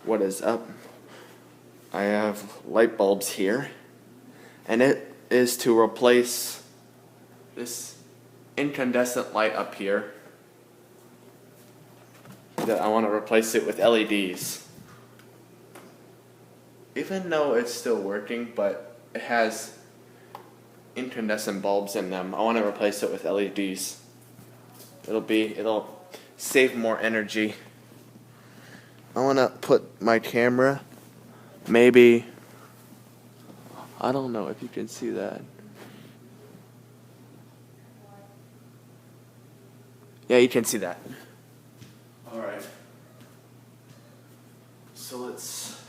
What is up? I have light bulbs here, and it is to replace this incandescent light up here. That I want to replace it with LEDs. Even though it's still working, but it has incandescent bulbs in them, I want to replace it with LEDs. It'll save more energy. I want to put my camera, maybe, I don't know if you can see that. Yeah, you can see that. Alright. So let's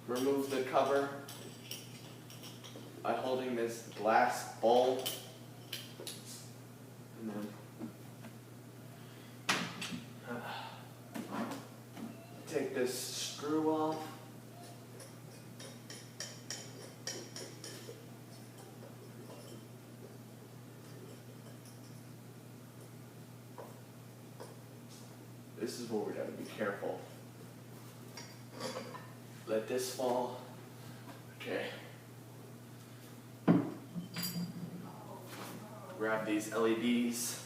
remove the cover by holding this glass bowl. And then take this screw off. This is where we gotta be careful. Let this fall. Okay. Grab these LEDs.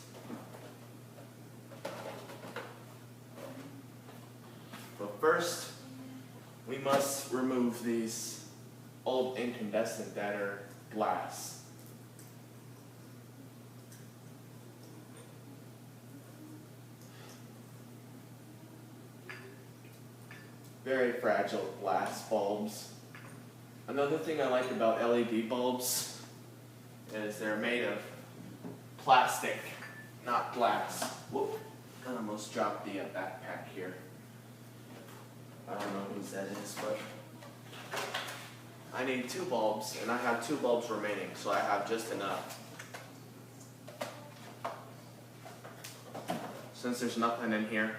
But first, we must remove these old incandescent that are glass. Very fragile glass bulbs. Another thing I like about LED bulbs is they're made of plastic, not glass. Whoop, I almost dropped the backpack here. I don't know whose that is, but I need 2 bulbs, and I have 2 bulbs remaining, so I have just enough. Since there's nothing in here,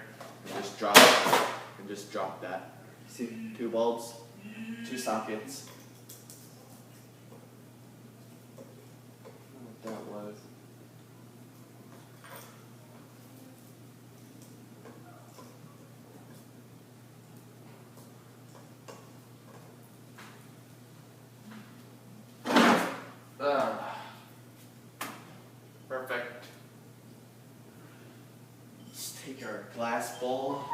just drop it, and just drop that. See, 2 bulbs, 2 sockets. I don't know what that was. Perfect. Let's take our glass bowl.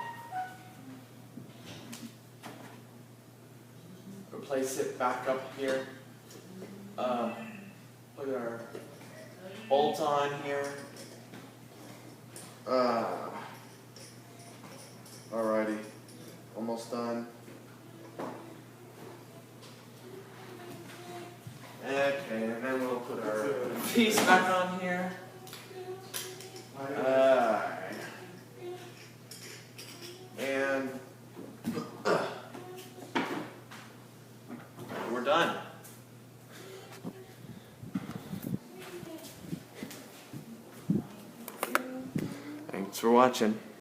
Place it back up here. Put our bolt on here. Alrighty, almost done. Okay, and then we'll put our piece back on here. And we're done. Thanks for watching.